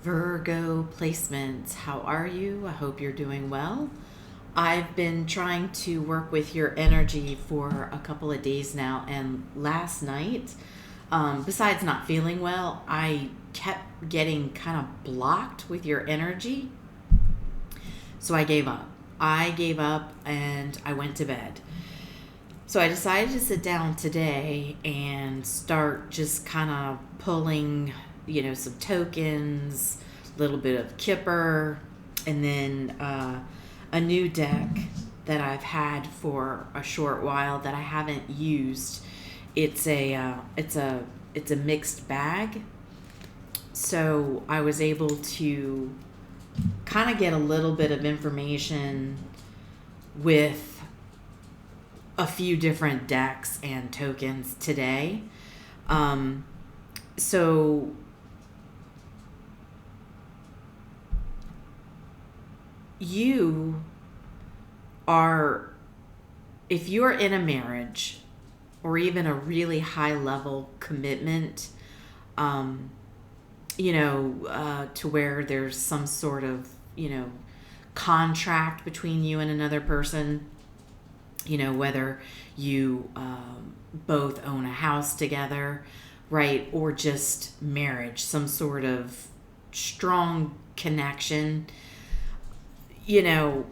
Virgo placements. How are you? I hope you're doing well. I've been trying to work with your energy for a couple of days now, and last night, besides not feeling well, I kept getting kind of blocked with your energy. So I gave up. I gave up and I went to bed. So I decided to sit down today and start just kind of pulling, some tokens, a little bit of Kipper, and then a new deck that I've had for a short while that I haven't used. It's a mixed bag. So I was able to kind of get a little bit of information with a few different decks and tokens today. So you are, if you're in a marriage or even a really high level commitment, to where there's some sort of, contract between you and another person, whether you both own a house together, right? Or just marriage, some sort of strong connection. You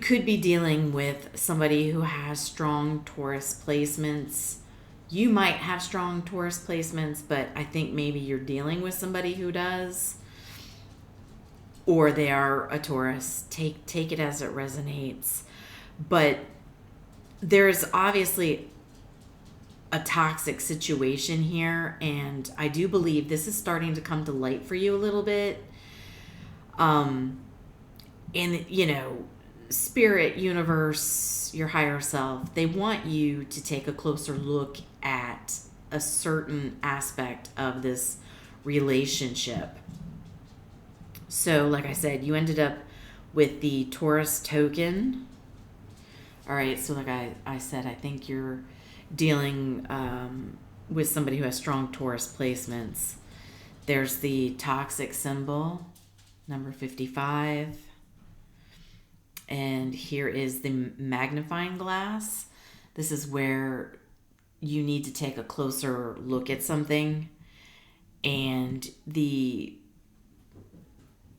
could be dealing with somebody who has strong Taurus placements. You might have strong Taurus placements, but I think maybe you're dealing with somebody who does, or they are a Taurus. Take it as it resonates. But there's obviously a toxic situation here, and I do believe this is starting to come to light for you a little bit. And spirit, universe, your higher self, they want you to take a closer look at a certain aspect of this relationship. So, like I said, you ended up with the Taurus token. All right, so like I said, I think you're dealing with somebody who has strong Taurus placements. There's the toxic symbol, number 55. And here is the magnifying glass. This is where you need to take a closer look at something. And the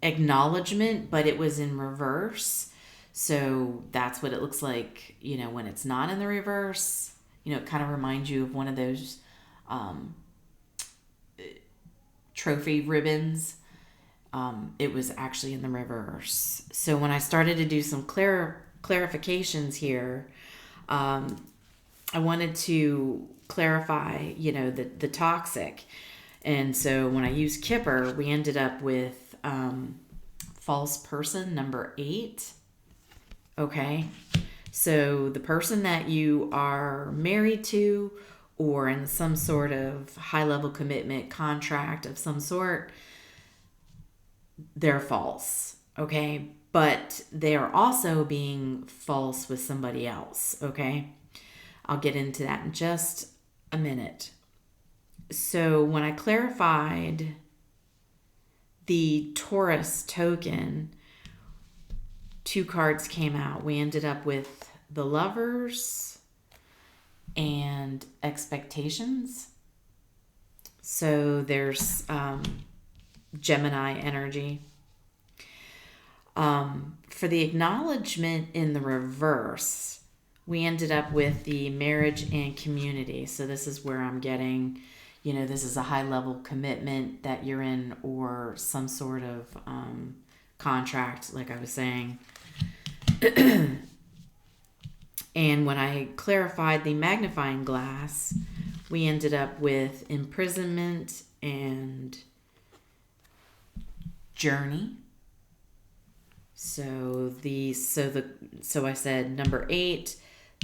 acknowledgement, but it was in reverse. So that's what it looks like, when it's not in the reverse. It kind of reminds you of one of those trophy ribbons. It was actually in the reverse. So when I started to do some clarifications here, I wanted to clarify, the toxic. And so when I used Kipper, we ended up with false person number 8. Okay. So the person that you are married to or in some sort of high level commitment contract of some sort, they're false, okay? But they are also being false with somebody else, okay? I'll get into that in just a minute. So when I clarified the Taurus token, 2 cards came out. We ended up with the Lovers and Expectations. So there's Gemini energy. For the acknowledgement in the reverse, we ended up with the marriage and community. So this is where I'm getting, this is a high level commitment that you're in, or some sort of contract, like I was saying. And when I clarified the magnifying glass, we ended up with imprisonment and journey. So I said number 8,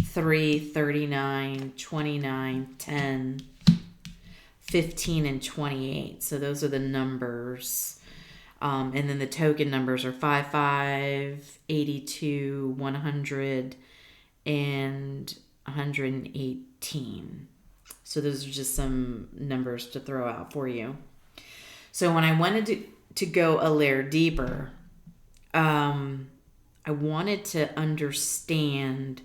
3, 39, 29, 10, 15, and 28. So those are the numbers. And then the token numbers are 55, 82, 100, and 118. So those are just some numbers to throw out for you. So when I wanted to go a layer deeper, I wanted to understand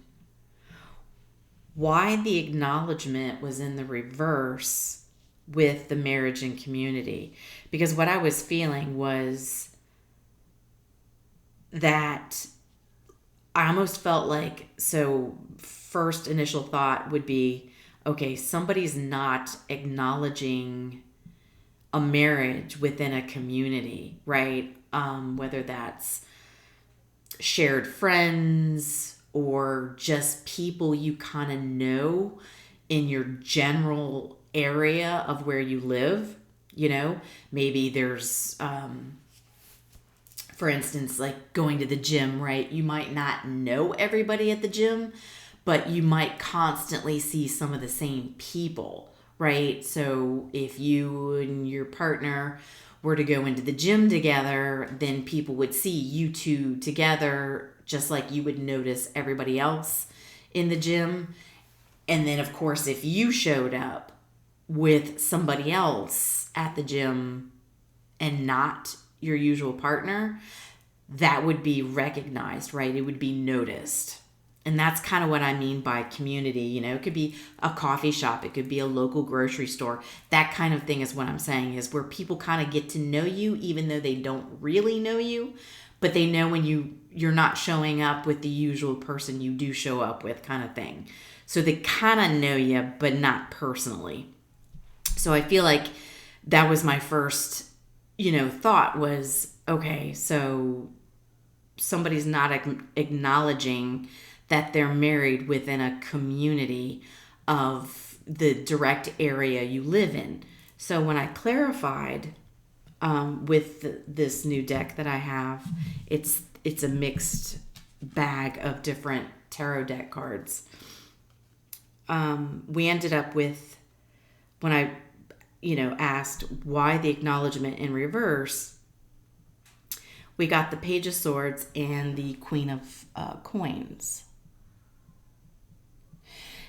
why the acknowledgement was in the reverse with the marriage and community. Because what I was feeling was that I almost felt like, so first initial thought would be, okay, somebody's not acknowledging a marriage within a community, right? Whether that's shared friends or just people you kind of know in your general area of where you live. Maybe there's, for instance, like going to the gym, right? You might not know everybody at the gym, but you might constantly see some of the same people, right? So if you and your partner were to go into the gym together, then people would see you two together, just like you would notice everybody else in the gym. And then, of course, if you showed up with somebody else at the gym and not your usual partner, that would be recognized, right? It would be noticed. And that's kind of what I mean by community. It could be a coffee shop. It could be a local grocery store. That kind of thing is what I'm saying, is where people kind of get to know you, even though they don't really know you, but they know when you're not showing up with the usual person you do show up with, kind of thing. So they kind of know you, but not personally. So I feel like that was my first, thought was, okay, so somebody's not acknowledging that they're married within a community of the direct area you live in. So when I clarified with this new deck that I have, it's a mixed bag of different tarot deck cards. We ended up with, when I asked why the acknowledgement in reverse, we got the Page of Swords and the Queen of Coins.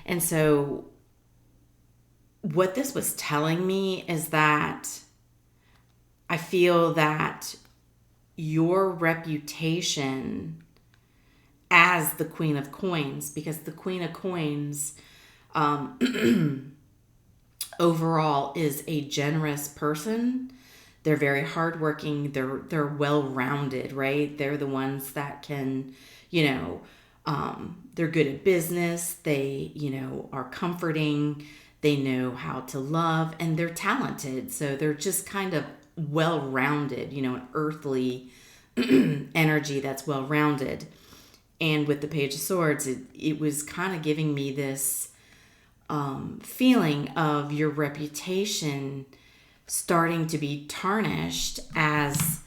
And so what this was telling me is that I feel that your reputation as the Queen of Coins, because the Queen of Coins overall is a generous person. They're very hardworking. They're well-rounded, right? They're the ones that can, they're good at business. They, are comforting. They know how to love, and they're talented. So they're just kind of well-rounded, an earthly energy that's well-rounded. And with the Page of Swords, it was kind of giving me this feeling of your reputation starting to be tarnished as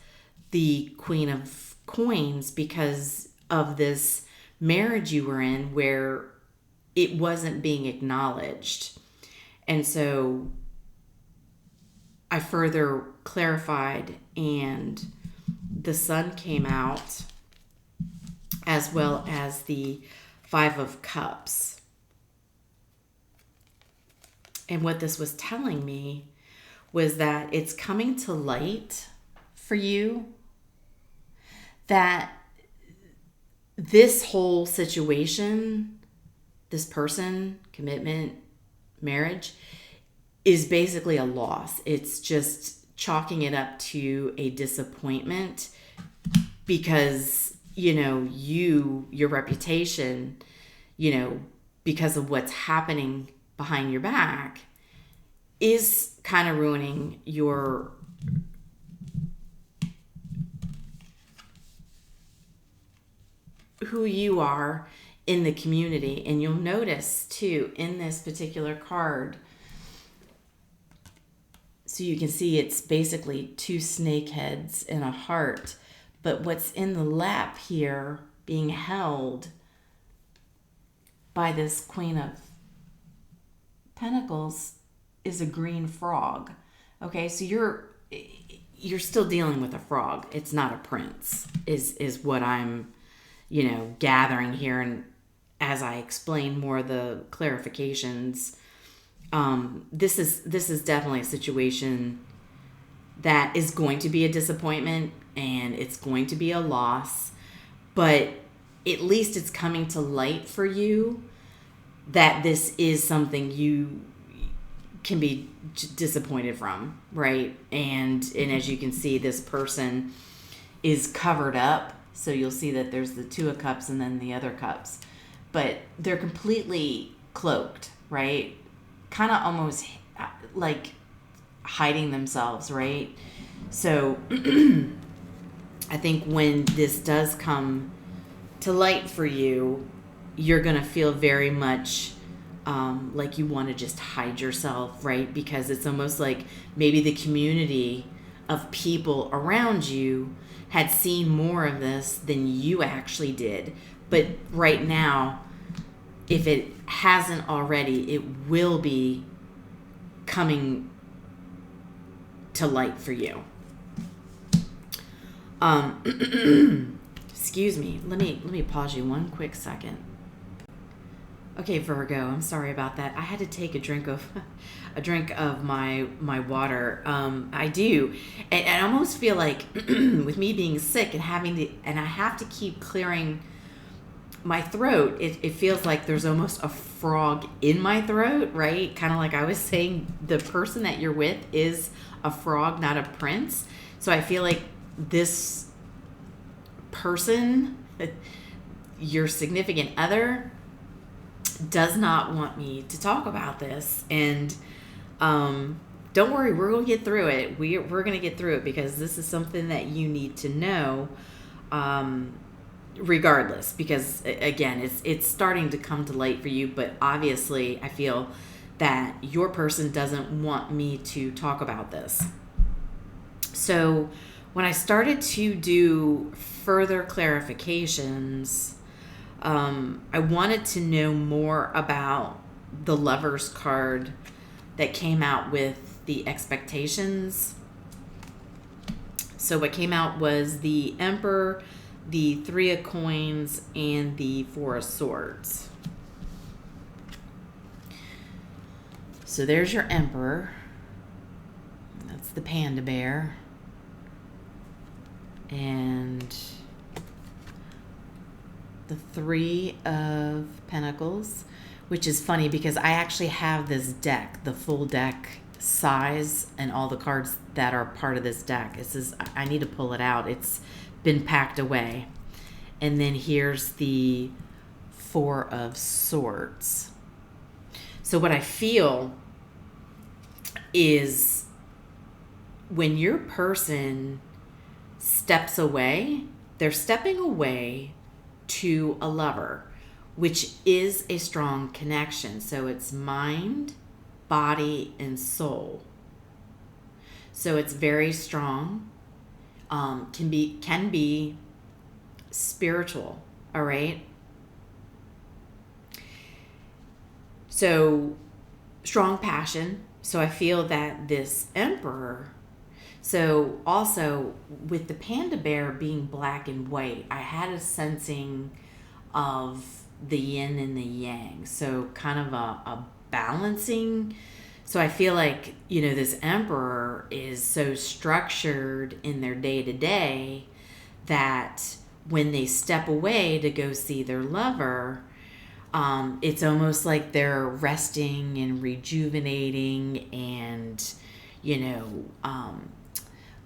the Queen of Coins because of this marriage you were in where it wasn't being acknowledged. And so I further clarified, and the Sun came out, as well as the Five of Cups. And what this was telling me was that it's coming to light for you that this whole situation, this person, commitment, marriage, is basically a loss. It's just chalking it up to a disappointment because, your reputation, because of what's happening behind your back, is kind of ruining your who you are in the community. And you'll notice too in this particular card, so you can see it's basically two snake heads and a heart, but what's in the lap here being held by this Queen of Pentacles is a green frog. Okay, so you're still dealing with a frog. It's not a prince, is what I'm, gathering here. And as I explain more of the clarifications, this is definitely a situation that is going to be a disappointment and it's going to be a loss, but at least it's coming to light for you that this is something you can be disappointed from, right? And as you can see, this person is covered up. So you'll see that there's the Two of Cups and then the other cups, but they're completely cloaked, right? Kind of almost like hiding themselves, right? So I think when this does come to light for you, you're going to feel very much like you want to just hide yourself, right? Because it's almost like maybe the community of people around you had seen more of this than you actually did. But right now, if it hasn't already, it will be coming to light for you. Excuse me. Let me pause you one quick second. Okay, Virgo, I'm sorry about that. I had to take a drink of my water. I do, and I almost feel like with me being sick and and I have to keep clearing my throat. It feels like there's almost a frog in my throat, right? Kind of like I was saying, the person that you're with is a frog, not a prince. So I feel like this person, your significant other, does not want me to talk about this. And don't worry, we're going to get through it. We're going to get through it because this is something that you need to know regardless. Because, again, it's starting to come to light for you. But obviously, I feel that your person doesn't want me to talk about this. So when I started to do further clarifications, I wanted to know more about the Lover's card that came out with the expectations. So what came out was the Emperor, the Three of Coins, and the Four of Swords. So there's your Emperor. That's the panda bear. And the Three of Pentacles, which is funny because I actually have this deck, the full deck size, and all the cards that are part of this deck. I need to pull it out. It's been packed away. And then here's the Four of Swords. So what I feel is when your person steps away, they're stepping away to a lover, which is a strong connection. So it's mind, body, and soul. So it's very strong. Can be spiritual. All right. So strong passion. So I feel that this Emperor. So also with the panda bear being black and white, I had a sensing of the yin and the yang. So kind of a balancing. So I feel like, this Emperor is so structured in their day-to-day that when they step away to go see their lover, it's almost like they're resting and rejuvenating and,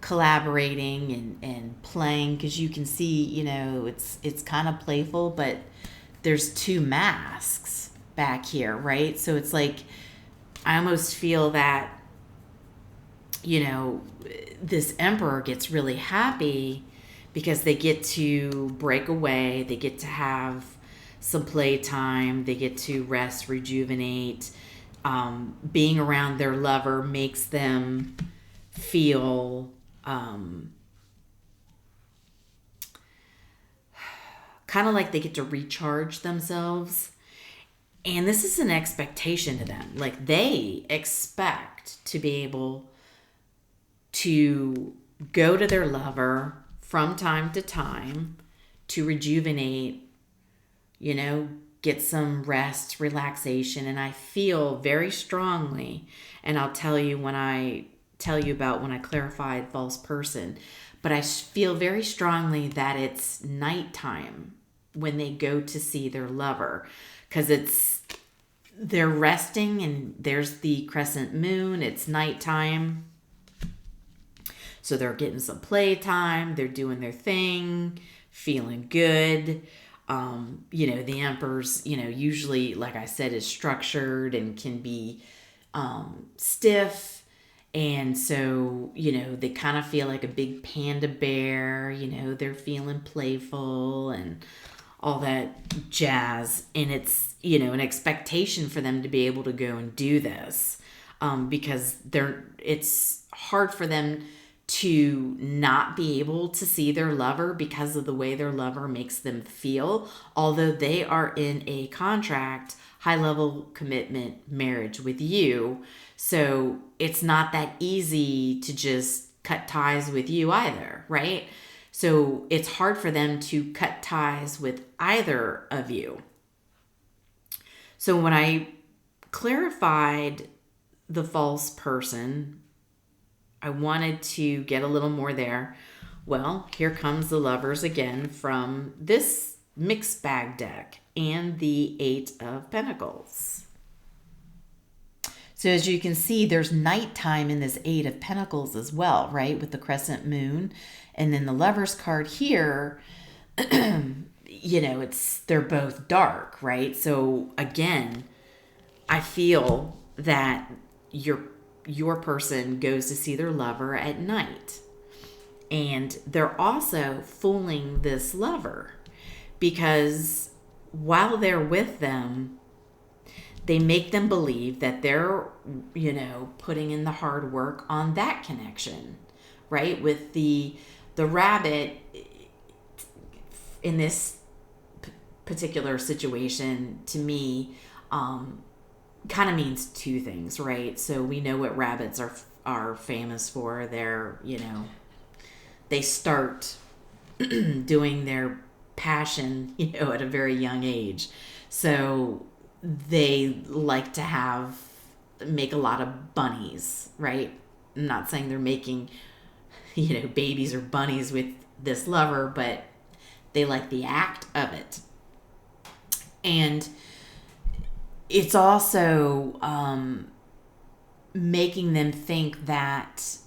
collaborating and playing, because you can see, it's kind of playful, but there's two masks back here, right? So it's like I almost feel that, this Emperor gets really happy because they get to break away, they get to have some playtime, they get to rest, rejuvenate. Being around their lover makes them feel kind of like they get to recharge themselves. And this is an expectation to them. Like they expect to be able to go to their lover from time to time to rejuvenate, get some rest, relaxation. And I feel very strongly, and I'll tell you when I tell you about when I clarified false person, but I feel very strongly that it's nighttime when they go to see their lover, because they're resting and there's the crescent moon. It's nighttime. So they're getting some playtime. They're doing their thing, feeling good. The emperor's, usually, like I said, is structured and can be stiff. And so, they kind of feel like a big panda bear. They're feeling playful and all that jazz. And it's, an expectation for them to be able to go and do this, because it's hard for them to not be able to see their lover because of the way their lover makes them feel, although they are in a contract, high level commitment marriage with you. So it's not that easy to just cut ties with you either, right? So it's hard for them to cut ties with either of you. So when I clarified the false person, I wanted to get a little more there. Well, here comes the lovers again from this mixed bag deck and the 8 of Pentacles. So as you can see, there's nighttime in this 8 of Pentacles as well, right? With the crescent moon. And then the lovers card here, they're both dark, right? So again, I feel that your person goes to see their lover at night. And they're also fooling this lover because while they're with them, they make them believe that they're, putting in the hard work on that connection, right? With the rabbit in this particular situation, to me, kind of means two things, right? So we know what rabbits are famous for. They're, they start doing their passion, at a very young age. So they like to make a lot of bunnies, right? I'm not saying they're making, babies or bunnies with this lover, but they like the act of it. And it's also making them think that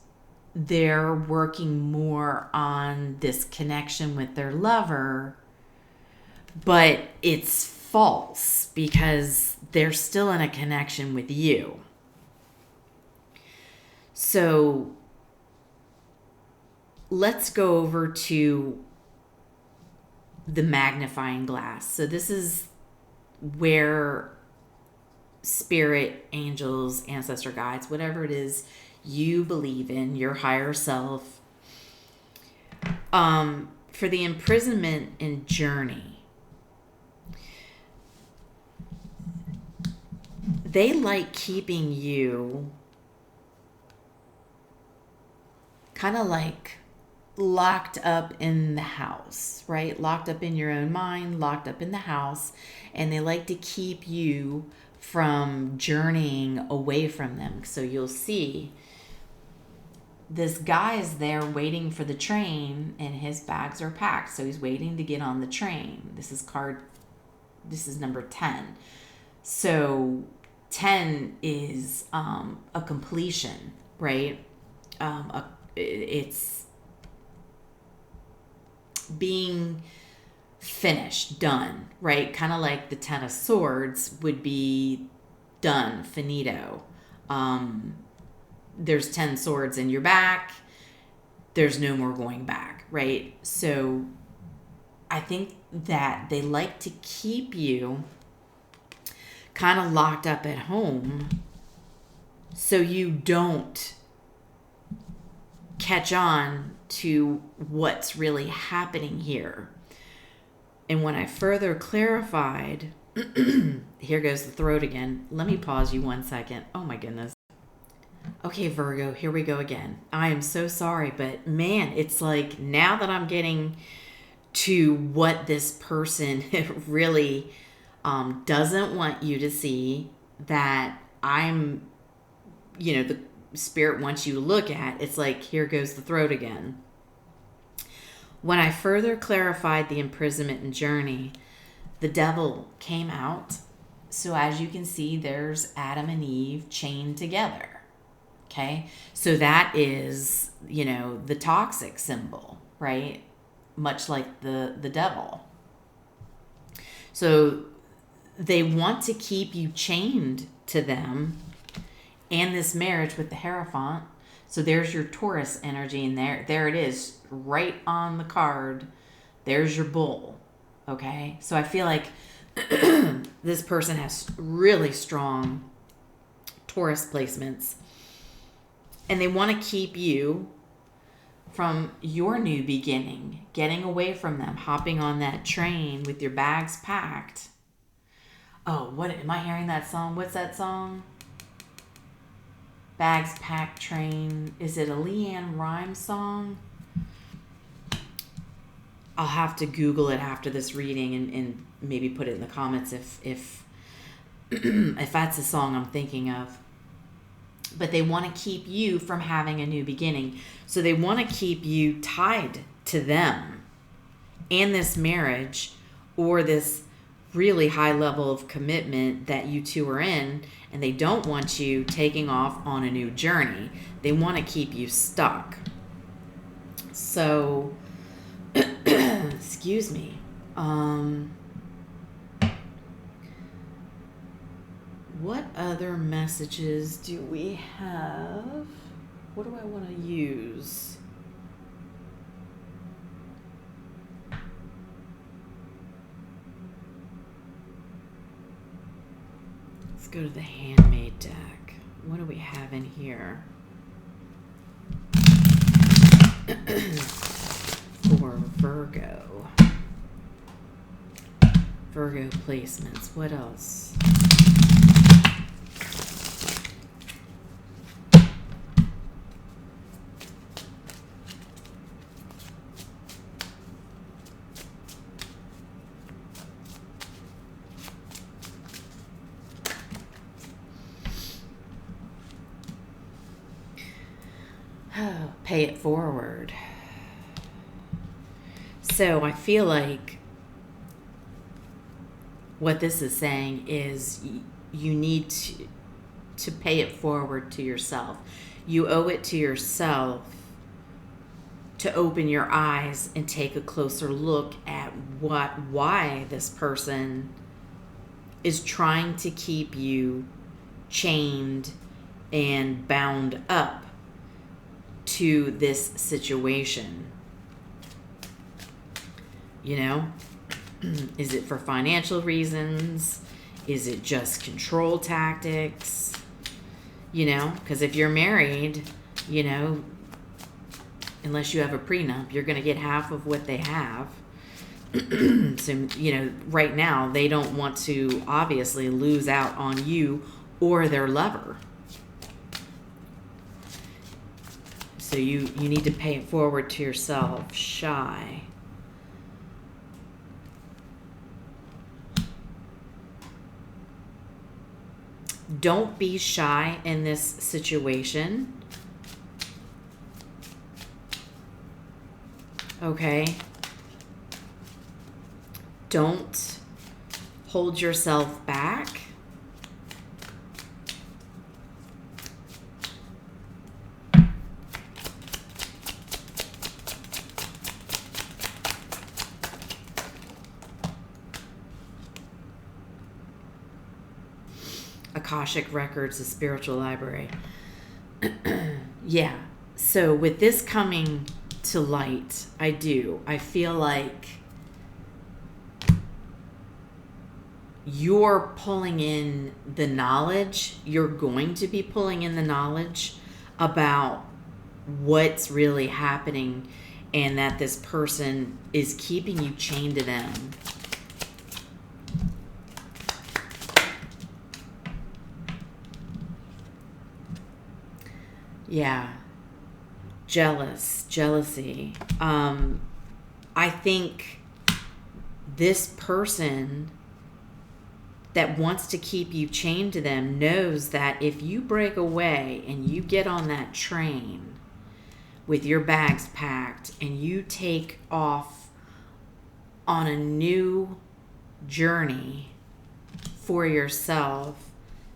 they're working more on this connection with their lover, but it's false because they're still in a connection with you. So let's go over to the magnifying glass. So this is where spirit, angels, ancestor guides, whatever it is you believe in, your higher self, for the imprisonment and journey, they like keeping you kind of like locked up in the house, right? Locked up in your own mind, locked up in the house, and they like to keep you from journeying away from them. So you'll see this guy is there waiting for the train and his bags are packed. So he's waiting to get on the train. This is number 10. So 10 is a completion, right? It's being finished, done, right? Kind of like the 10 of Swords would be done, finito. There's 10 swords in your back. There's no more going back, right? So I think that they like to keep you kind of locked up at home so you don't catch on to what's really happening here. And when I further clarified, here goes the throat again. Let me pause you 1 second. Oh my goodness. Okay, Virgo, here we go again. I am so sorry, but man, it's like now that I'm getting to what this person really doesn't want you to see, that I'm, Spirit wants you to look at, it's like, here goes the throat again. When I further clarified the imprisonment and journey, the devil came out. So as you can see, there's Adam and Eve chained together. Okay? So that is, the toxic symbol, right? Much like the devil. So they want to keep you chained to them and this marriage with the Hierophant. So there's your Taurus energy in there. There it is, right on the card. There's your bull. Okay? So I feel like this person has really strong Taurus placements. And they want to keep you from your new beginning, getting away from them, hopping on that train with your bags packed. Oh, what am I hearing that song? What's that song? Bags packed train. Is it a Leanne Rimes song? I'll have to Google it after this reading and maybe put it in the comments if if that's the song I'm thinking of. But they want to keep you from having a new beginning. So they want to keep you tied to them and this marriage or this really high level of commitment that you two are in, and they don't want you taking off on a new journey. They want to keep you stuck. So, excuse me. What other messages do we have? What do I want to use? Let's go to the handmade deck. What do we have in here? For Virgo. Virgo placements. What else? Pay it forward. So I feel like what this is saying is you need to pay it forward to yourself. You owe it to yourself to open your eyes and take a closer look at why this person is trying to keep you chained and bound up to this situation. Is it for financial reasons? Is it just control tactics? Because if you're married, unless you have a prenup, you're going to get half of what they have. So, right now they don't want to obviously lose out on you or their lover. So you need to pay it forward to yourself. Shy. Don't be shy in this situation. Okay? Don't hold yourself back. Akashic Records, the spiritual library. Yeah. So with this coming to light, I feel like you're pulling in the knowledge. You're going to be pulling in the knowledge about what's really happening and that this person is keeping you chained to them. Yeah. Jealousy. I think this person that wants to keep you chained to them knows that if you break away and you get on that train with your bags packed and you take off on a new journey for yourself,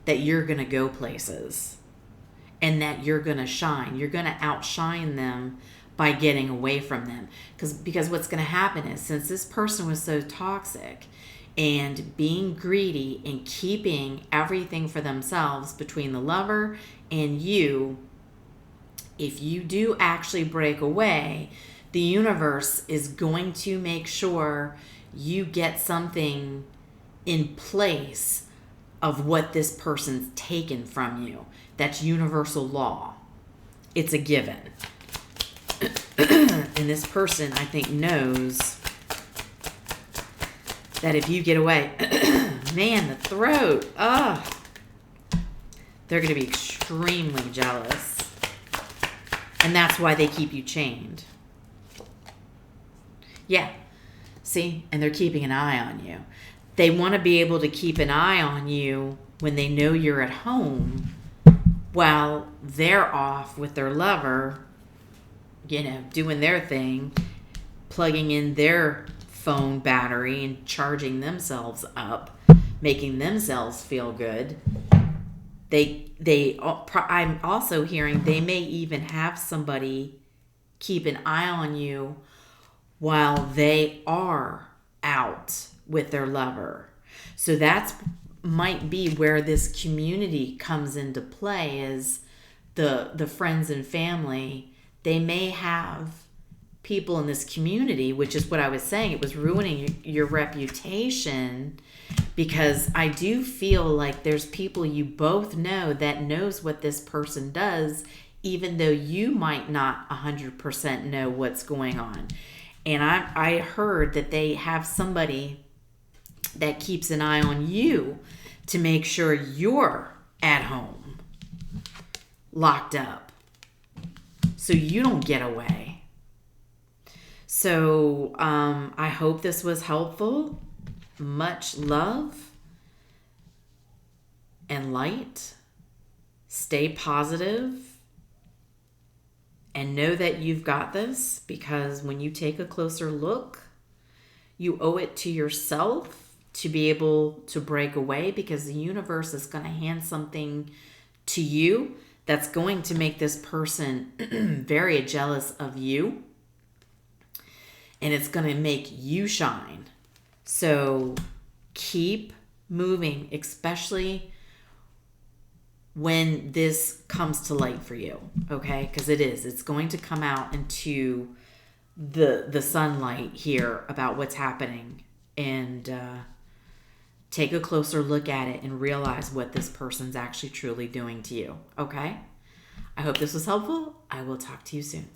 that you're going to go places and that you're going to shine. You're going to outshine them by getting away from them. Because what's going to happen is, since this person was so toxic and being greedy and keeping everything for themselves between the lover and you, if you do actually break away, the universe is going to make sure you get something in place of what this person's taken from you. That's universal law. It's a given. And this person, I think, knows that if you get away, man, the throat, they're going to be extremely jealous. And that's why they keep you chained. Yeah. See? And they're keeping an eye on you. They want to be able to keep an eye on you when they know you're at home while they're off with their lover, doing their thing, plugging in their phone battery and charging themselves up, making themselves feel good. I'm also hearing they may even have somebody keep an eye on you while they are out with their lover. So that's might be where this community comes into play, is the friends and family. They may have people in this community, which is what I was saying. It was ruining your reputation, because I do feel like there's people you both know that knows what this person does, even though you might not 100% know what's going on. And I heard that they have somebody that keeps an eye on you to make sure you're at home, locked up, so you don't get away. So I hope this was helpful. Much love and light. Stay positive and know that you've got this, because when you take a closer look, you owe it to yourself to be able to break away, because the universe is going to hand something to you that's going to make this person very jealous of you, and it's going to make you shine. So keep moving, especially when this comes to light for you, okay? Because it's going to come out into the sunlight here about what's happening, and take a closer look at it and realize what this person's actually truly doing to you, okay? I hope this was helpful. I will talk to you soon.